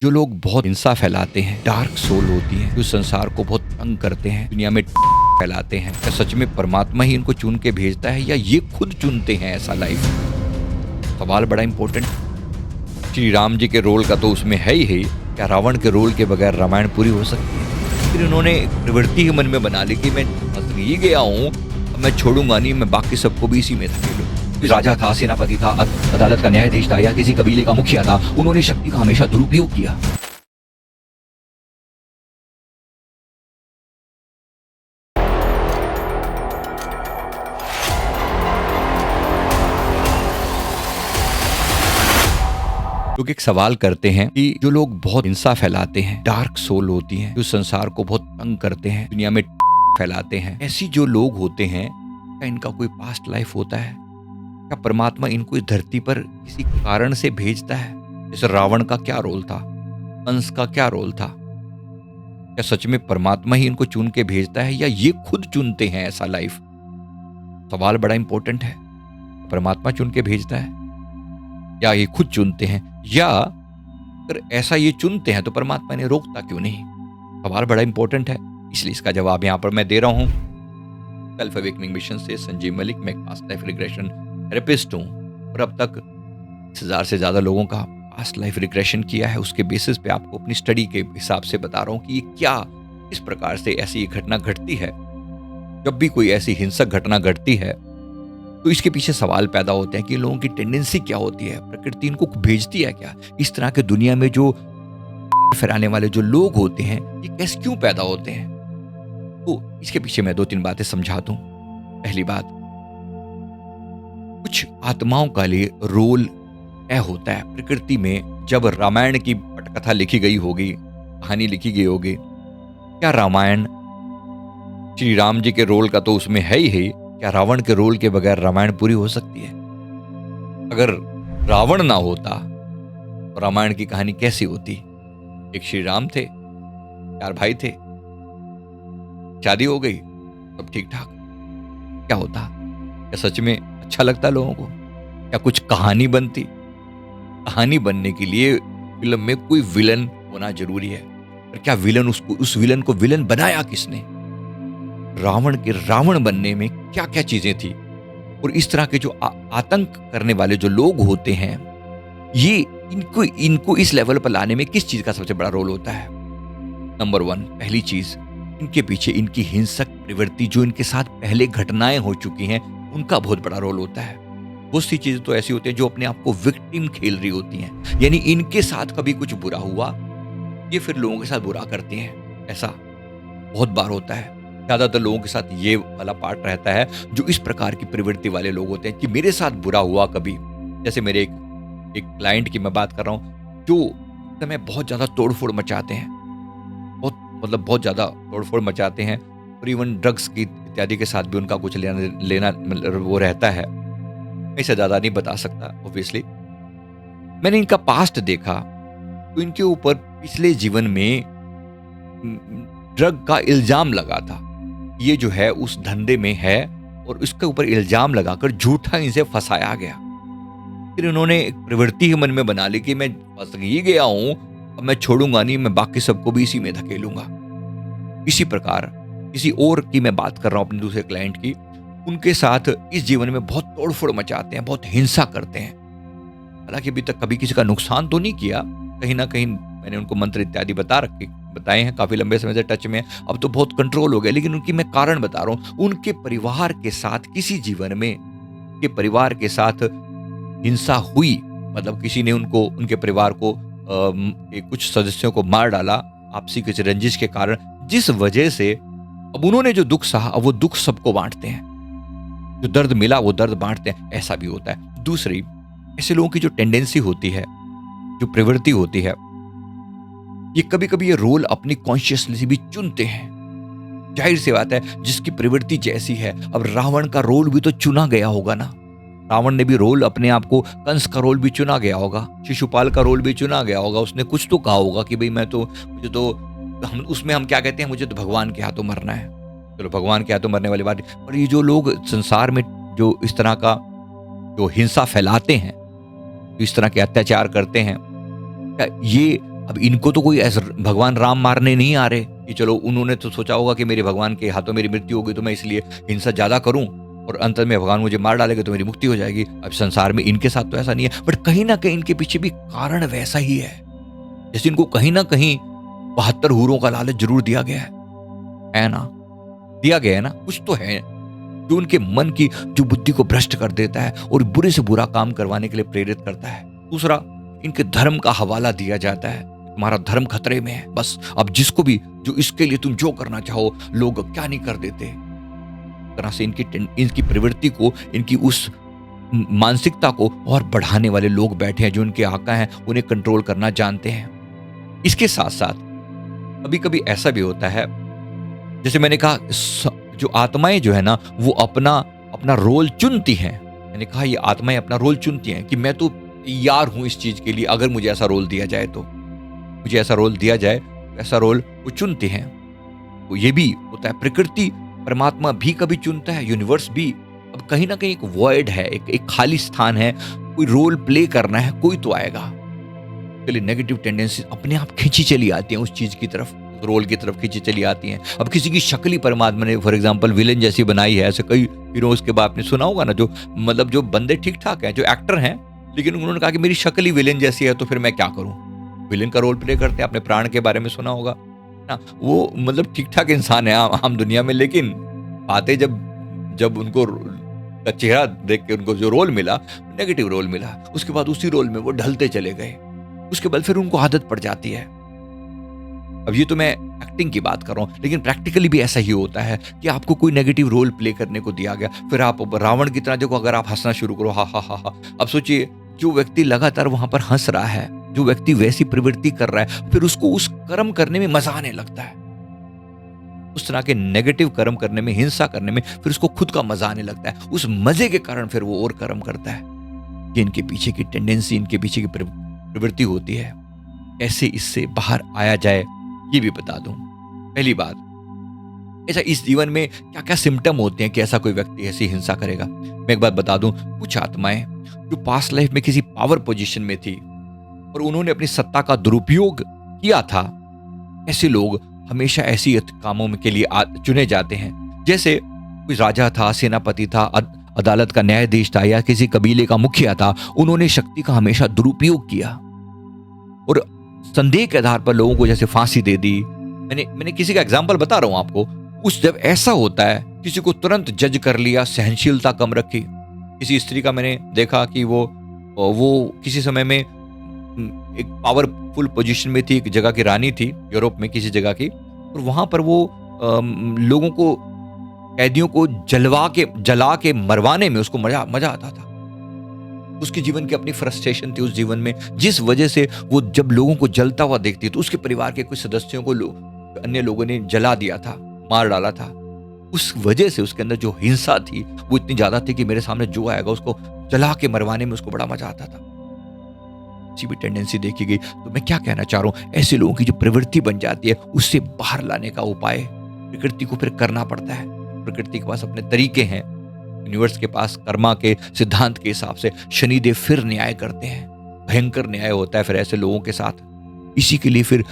जो लोग बहुत हिंसा फैलाते हैं, डार्क सोल होती हैं, जो संसार को बहुत तंग करते हैं, दुनिया में फैलाते हैं, क्या सच में परमात्मा ही इनको चुन के भेजता है या ये खुद चुनते हैं ऐसा लाइफ? सवाल बड़ा इंपॉर्टेंट। श्री राम जी के रोल का तो उसमें है ही, क्या रावण के रोल के बगैर रामायण पूरी हो सकती है? फिर इन्होंने प्रवृत्ति ही मन में बना ली कि मैं फंस ही गया हूँ, मैं छोड़ूंगा नहीं, मैं बाकी सबको भी इसी में धकेलूं। राजा था, सेनापति था, अदालत का न्यायाधीश था या किसी कबीले का मुखिया था, उन्होंने शक्ति का हमेशा दुरुपयोग किया। लोग एक सवाल करते हैं कि जो लोग बहुत हिंसा फैलाते हैं, डार्क सोल होती हैं, जो संसार को बहुत तंग करते हैं, दुनिया में फैलाते हैं, ऐसी जो लोग होते हैं, क्या इनका कोई पास्ट लाइफ होता है? क्या परमात्मा इनको इस धरती पर किसी कारण से भेजता है? जैसे रावण का क्या रोल था, कंस का क्या रोल था? क्या सच में परमात्मा ही इनको चुन के भेजता है या ये खुद चुनते हैं ऐसा लाइफ? सवाल बड़ा इंपॉर्टेंट है। परमात्मा चुन के भेजता है या ये खुद चुनते हैं, या अगर ऐसा ये चुनते हैं तो परमात्मा ने रोकता क्यों नहीं? सवाल बड़ा इंपॉर्टेंट है, इसलिए इसका जवाब यहां पर मैं दे रहा हूं। सेल्फ अवेकनिंग मिशन से संजीव मलिक, मैं पास्ट लाइफ रिग्रेशन थेरेपिस्ट हूं और अब तक 1000 से ज्यादा लोगों का पास्ट लाइफ रिग्रेशन किया है। उसके बेसिस पे आपको अपनी स्टडी के हिसाब से बता रहा हूं कि ये क्या, इस प्रकार से ऐसी घटना घटती है। जब भी कोई ऐसी हिंसक घटना घटती है तो इसके पीछे सवाल पैदा होते हैं कि लोगों की टेंडेंसी क्या होती है, प्रकृति इनको भेजती है क्या? इस तरह के दुनिया में जो फैलाने वाले जो लोग होते हैं, ये कैसे क्यों पैदा होते हैं? तो इसके पीछे मैं 2-3 बातें समझा दूं। पहली बात, कुछ आत्माओं का लिए रोल तय होता है प्रकृति में। जब रामायण की पटकथा लिखी गई होगी, कहानी लिखी गई होगी, क्या रामायण श्री राम जी के रोल का तो उसमें है ही, क्या रावण के रोल के बगैर रामायण पूरी हो सकती है? अगर रावण ना होता तो रामायण की कहानी कैसी होती? एक श्री राम थे, 4 भाई थे, शादी हो गई, सब ठीक ठाक। क्या होता? क्या सच में अच्छा लगता लोगों को? क्या कुछ कहानी बनती? कहानी बनने के लिए फिल्म में कोई विलन होना जरूरी है, पर क्या विलन उस विलन को विलन बनाया किसने? रावण के रावण बनने में क्या क्या चीजें थी? और इस तरह के जो आतंक करने वाले जो लोग होते हैं, ये इनको इस लेवल पर लाने में किस चीज का सबसे बड़ा रोल होता है? नंबर 1, पहली चीज, इनके पीछे इनकी हिंसक प्रवृत्ति, जो इनके साथ पहले घटनाएं हो चुकी हैं, उनका बहुत बड़ा रोल होता है। बहुत सी चीजें तो ऐसी होती हैं जो अपने आप को विक्टिम खेल रही होती हैं, यानी इनके साथ कभी कुछ बुरा हुआ, ये फिर लोगों के साथ बुरा करती हैं। ऐसा बहुत बार होता है। ज्यादातर लोगों के साथ ये वाला पार्ट रहता है, जो इस प्रकार की प्रवृत्ति वाले लोग होते हैं कि मेरे साथ बुरा हुआ कभी। जैसे मेरे एक क्लाइंट की मैं बात कर रहा हूँ, जो समय बहुत ज्यादा तोड़फोड़ मचाते हैं, बहुत ज्यादा तोड़फोड़ मचाते हैं, और इवन ड्रग्स की इत्यादि के साथ भी उनका कुछ लेना वो रहता है। मैं इसे ज्यादा नहीं बता सकता ऑब्वियसली। मैंने इनका पास्ट देखा तो इनके ऊपर पिछले जीवन में ड्रग का इल्जाम लगा था। ये जो है उस धंधे में है, और इसके ऊपर इल्जाम लगाकर झूठा इनसे फंसाया गया। फिर इन्होंने एक प्रवृत्ति ही मन में बना ली कि मैं फंस ही गया हूं, अब मैं छोड़ूंगा नहीं, मैं बाकी सबको भी इसी में धकेलूंगा। इसी प्रकार किसी और की मैं बात कर रहा हूं, अपने दूसरे क्लाइंट की, उनके साथ इस जीवन में बहुत तोड़फोड़ मचाते हैं, बहुत हिंसा करते हैं। हालांकि अभी तक कभी किसी का नुकसान तो नहीं किया, कहीं ना कहीं मैंने उनको मंत्र इत्यादि बताए हैं, काफी लंबे समय से टच में, अब तो बहुत कंट्रोल हो गया। लेकिन उनकी मैं कारण बता रहा हूं, उनके परिवार के साथ किसी जीवन में के परिवार के साथ हिंसा हुई, मतलब किसी ने उनके परिवार को कुछ सदस्यों को मार डाला आपसी किसी रंजिश के कारण, जिस वजह से अब उन्होंने जो दुख सहा, अब वो दुख सबको बांटते हैं। जो दर्द मिला वो दर्द बांटते हैं, ऐसा भी होता है। दूसरी, ऐसे लोगों की जो टेंडेंसी होती है, जो प्रवृत्ति होती है, ये कभी कभी ये रोल अपनी कॉन्शियसली भी चुनते हैं। जाहिर सी बात है, जिसकी प्रवृत्ति जैसी है। अब रावण का रोल भी तो चुना गया होगा ना, रावण ने भी रोल अपने आप को, कंस का रोल भी चुना गया होगा, शिशुपाल का रोल भी चुना गया होगा। उसने कुछ तो कहा होगा कि भाई हम क्या कहते हैं, मुझे तो भगवान के हाथों मरना है। चलो भगवान के हाथों मरने वाली बात। और ये जो लोग संसार में जो इस तरह का जो हिंसा फैलाते हैं, इस तरह के अत्याचार करते हैं, ये अब इनको तो कोई ऐसा भगवान राम मारने नहीं आ रहे कि चलो उन्होंने तो सोचा होगा कि मेरे भगवान के हाथों मेरी मृत्यु होगी तो मैं इसलिए हिंसा ज्यादा करूं और अंत में भगवान मुझे मार डालेंगे तो मेरी मुक्ति हो जाएगी। अब संसार में इनके साथ तो ऐसा नहीं है, बट कहीं ना कहीं इनके पीछे भी कारण वैसा ही है। जैसे इनको कहीं ना कहीं 72 हूरों का लालच जरूर दिया गया है ना? दिया गया है ना? कुछ तो है जो उनके मन की जो बुद्धि को भ्रष्ट कर देता है और बुरे से बुरा काम करवाने के लिए प्रेरित करता है। दूसरा, इनके धर्म का हवाला दिया जाता है, तुम्हारा धर्म खतरे में है, बस अब जिसको भी जो इसके लिए तुम जो करना चाहो लोग क्या नहीं कर देते। तरह से इनकी प्रवृत्ति को, इनकी उस मानसिकता को और बढ़ाने वाले लोग बैठे हैं जो उनके आका हैं, उन्हें कंट्रोल करना जानते हैं। इसके साथ साथ कभी कभी ऐसा भी होता है, जैसे मैंने कहा, जो आत्माएं जो है ना वो अपना रोल चुनती हैं। मैंने कहा ये आत्माएं अपना रोल चुनती हैं कि मैं तो तैयार हूं इस चीज के लिए, अगर मुझे ऐसा रोल दिया जाए तो मुझे ऐसा रोल दिया जाए, ऐसा रोल वो चुनते हैं। तो ये भी होता है। प्रकृति, परमात्मा भी कभी चुनता है, यूनिवर्स भी। अब कहीं ना कहीं एक वॉइड है, एक खाली स्थान है, कोई रोल प्ले करना है, कोई तो आएगा। चलिए, नेगेटिव टेंडेंसी अपने आप खींची चली आती हैं उस चीज की तरफ, रोल की तरफ खींची चली आती हैं। अब किसी की शक्ल ही परमात्मा ने फॉर एग्जांपल विलेन जैसी बनाई है, ऐसे कई हीरोज के बाद आपने सुना होगा ना, जो मतलब जो बंदे ठीक ठाक हैं, जो एक्टर हैं, लेकिन उन्होंने कहा कि मेरी शक्ल ही विलेन जैसी है तो फिर मैं क्या करूं। विलेन का रोल प्ले करते हैं। आपने प्राण के बारे में सुना होगा ना, वो मतलब ठीक ठाक इंसान है आम दुनिया में, लेकिन बातें जब उनको का चेहरा देख के उनको जो रोल मिला, नेगेटिव रोल मिला, उसके बाद उसी रोल में वो ढलते चले गए। उसके बाद फिर उनको आदत पड़ जाती है। अब ये तो मैं एक्टिंग की बात कर रहा हूं, लेकिन प्रैक्टिकली भी ऐसा ही होता है कि आपको कोई नेगेटिव रोल प्ले करने को दिया गया, फिर आप रावण की तरह देखो, अगर आप हंसना शुरू करो, हा हा हा हा। अब सोचिए, जो व्यक्ति लगातार वहां पर हंस रहा है, जो व्यक्ति वैसी प्रवृत्ति कर रहा है, फिर उसको उस कर्म करने में मजा आने लगता है। उस तरह के नेगेटिव कर्म करने में, हिंसा करने में फिर उसको खुद का मजा आने लगता है। उस मजे के कारण फिर वो और कर्म करता है। ये इनके पीछे की टेंडेंसी, इनके पीछे की प्रवृत्ति होती है। कैसे इससे बाहर आया जाए ये भी बता दूं। पहली बात, ऐसा इस जीवन में क्या क्या सिम्टम होते हैं कि ऐसा कोई व्यक्ति ऐसी हिंसा करेगा। मैं एक बात बता दूं, कुछ आत्माएं जो पास्ट लाइफ में किसी पावर पोजीशन में थी और उन्होंने अपनी सत्ता का दुरुपयोग किया था, ऐसे लोग हमेशा ऐसी कामों के लिए चुने जाते हैं। जैसे कोई राजा था, सेनापति था, अदालत का न्यायाधीश था, या किसी कबीले का मुखिया था, उन्होंने शक्ति का हमेशा दुरुपयोग किया और संदेह के आधार पर लोगों को जैसे फांसी दे दी। मैंने किसी का एग्जांपल बता रहा हूं आपको। उस जब ऐसा होता है, किसी को तुरंत जज कर लिया, सहनशीलता कम रखी। किसी स्त्री का मैंने देखा कि वो किसी समय में एक पावरफुल पोजीशन में थी, एक जगह की रानी थी, यूरोप में किसी जगह की, और वहां पर वो लोगों को, कैदियों को जला के मरवाने में उसको मजा आता था। उसके जीवन की अपनी फ्रस्ट्रेशन थी उस जीवन में, जिस वजह से वो जब लोगों को जलता हुआ देखती तो उसके परिवार के कुछ सदस्यों को अन्य लोगों ने जला दिया था, मार डाला था। उस वजह से उसके अंदर जो हिंसा थी वो इतनी ज्यादा थी कि मेरे सामने जो आएगा उसको जला के मरवाने में उसको बड़ा मजा आता था। ऐसी भी टेंडेंसी देखी गई। तो मैं क्या कहना चाह रहा हूं, ऐसे लोगों की जो प्रवृत्ति बन जाती है, उससे बाहर लाने का उपाय प्रकृति को फिर करना पड़ता है। प्रकृति के पास अपने तरीके हैं, यूनिवर्स के पास कर्मा के सिद्धांत के हिसाब से शनिदेव फिर न्याय करते हैं। भयंकर न्याय होता है फिर ऐसे लोगों के साथ। इसी के लिए फिर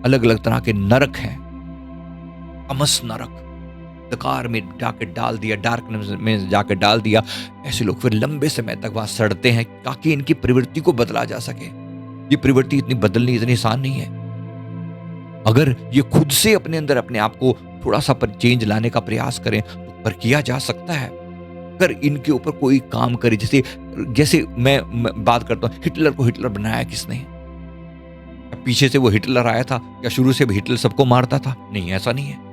अलग अलग तरह के नरक हैं। तमस नरक, अंधकार में जाके डाल दिया, डार्कनेस में जाके डाल दिया। ऐसे लोग फिर लंबे समय तक वहां सड़ते हैं ताकि इनकी प्रवृत्ति को बदला जा सके। ये प्रवृत्ति इतनी बदलनी इतनी आसान नहीं है। अगर ये खुद से अपने अंदर अपने आप को थोड़ा सा पर चेंज लाने का प्रयास करें तो पर किया जा सकता है। अगर इनके ऊपर कोई काम करे, जैसे मैं बात करता हूं, हिटलर को हिटलर बनाया किसने? पीछे से वो हिटलर आया था या शुरू से भी हिटलर सबको मारता था? नहीं, ऐसा नहीं है।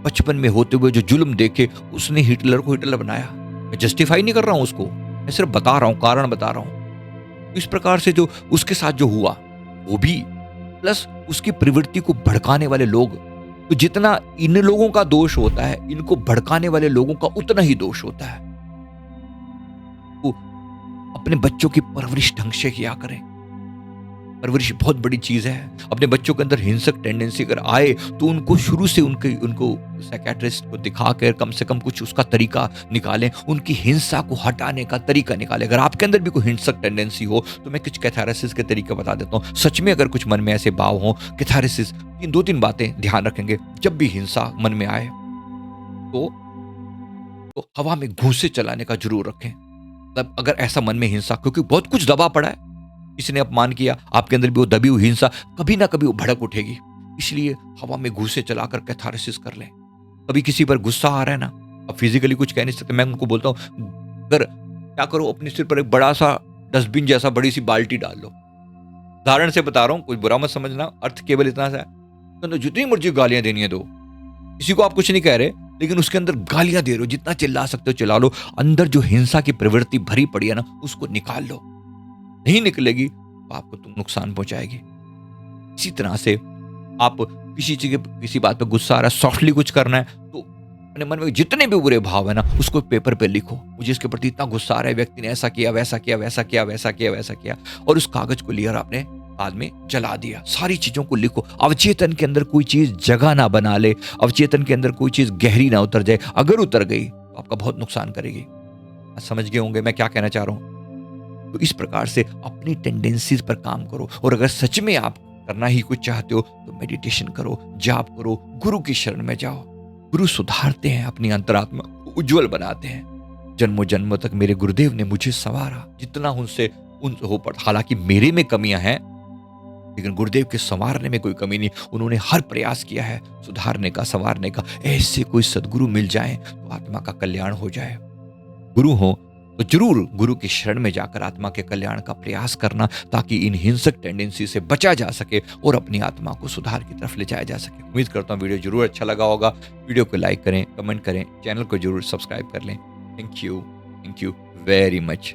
बचपन में होते हुए जो जुल्म देखे उसने हिटलर को हिटलर बनाया। मैं जस्टिफाई नहीं कर रहा हूं उसको, मैं सिर्फ बता रहा हूं, कारण बता रहा हूं। इस प्रकार से जो उसके साथ जो हुआ वो भी, प्लस उसकी प्रवृत्ति को भड़काने वाले लोग, तो जितना इन लोगों का दोष होता है, इनको भड़काने वाले लोगों का उतना ही दोष होता है। तो अपने बच्चों की परवरिश ढंग से किया करें। परवरिश बहुत बड़ी चीज़ है। अपने बच्चों के अंदर हिंसक टेंडेंसी अगर आए तो उनको शुरू से उनको साइकियाट्रिस्ट को दिखाकर कम से कम कुछ उसका तरीका निकालें, उनकी हिंसा को हटाने का तरीका निकालें। अगर आपके अंदर भी कोई हिंसक टेंडेंसी हो तो मैं कुछ कैथारसिस के तरीके बता देता हूँ। सच में अगर कुछ मन में ऐसे भाव हों, कैथारसिस 2-3 बातें ध्यान रखेंगे। जब भी हिंसा मन में आए तो हवा में घूंसे चलाने का जरूर रखें। मतलब अगर ऐसा मन में हिंसा, क्योंकि बहुत कुछ दबा पड़ा है, किसी ने अपमान किया, आपके अंदर भी वो दबी हुई हिंसा कभी ना कभी वो भड़क उठेगी। इसलिए हवा में घूंसे चलाकर कैथारसिस कर लें। कभी किसी पर गुस्सा आ रहा है ना, अब फिजिकली कुछ कह नहीं सकते, मैं उनको बोलता हूँ अगर क्या करो, अपने सिर पर एक बड़ा सा डस्टबिन जैसा बड़ी सी बाल्टी डाल लो। उदाहरण से बता रहा हूँ, कुछ बुरा मत समझना, अर्थ केवल इतना सा है, तो जितनी मर्जी गालियां देनी है दो, किसी को आप कुछ नहीं कह रहे, लेकिन उसके अंदर गालियां दे रहे हो, जितना चिल्ला सकते हो चिल्ला लो। अंदर जो हिंसा की प्रवृत्ति भरी पड़ी है ना, उसको निकाल लो। नहीं निकलेगी तो आपको तुम नुकसान पहुंचाएगी। इसी तरह से आप किसी बात पे गुस्सा आ रहा है, सॉफ्टली कुछ करना है, तो अपने मन में जितने भी बुरे भाव है ना, उसको पेपर पे लिखो। मुझे इसके प्रति इतना गुस्सा आ रहा है, व्यक्ति ने ऐसा किया, वैसा किया, वैसा किया, वैसा किया, वैसा किया, और उस कागज को लिया और आपने बाद में जला दिया। सारी चीजों को लिखो। अवचेतन के अंदर कोई चीज जगह ना बना ले, अवचेतन के अंदर कोई चीज गहरी ना उतर जाए। अगर उतर गई तो आपका बहुत नुकसान करेगी। समझ गए होंगे मैं क्या कहना चाह रहा हूं। तो इस प्रकार से अपनी टेंडेंसीज पर काम करो, और अगर सच में आप करना ही कुछ चाहते हो तो मेडिटेशन करो, जाप करो, गुरु की शरण में जाओ। गुरु सुधारते हैं, अपनी अंतरात्मा को उज्जवल बनाते हैं। जन्मों जन्मों तक मेरे गुरुदेव ने मुझे संवारा, जितना उनसे हो पड़ा। हालांकि मेरे में कमियां हैं, लेकिन गुरुदेव के संवारने में कोई कमी नहीं। उन्होंने हर प्रयास किया है सुधारने का, संवारने का। ऐसे कोई सदगुरु मिल जाए तो आत्मा का कल्याण हो जाए। गुरु हो तो जरूर गुरु की शरण में जाकर आत्मा के कल्याण का प्रयास करना, ताकि इन हिंसक टेंडेंसी से बचा जा सके और अपनी आत्मा को सुधार की तरफ ले जाया जा सके। उम्मीद करता हूँ वीडियो जरूर अच्छा लगा होगा। वीडियो को लाइक करें, कमेंट करें, चैनल को जरूर सब्सक्राइब कर लें। Thank you very much.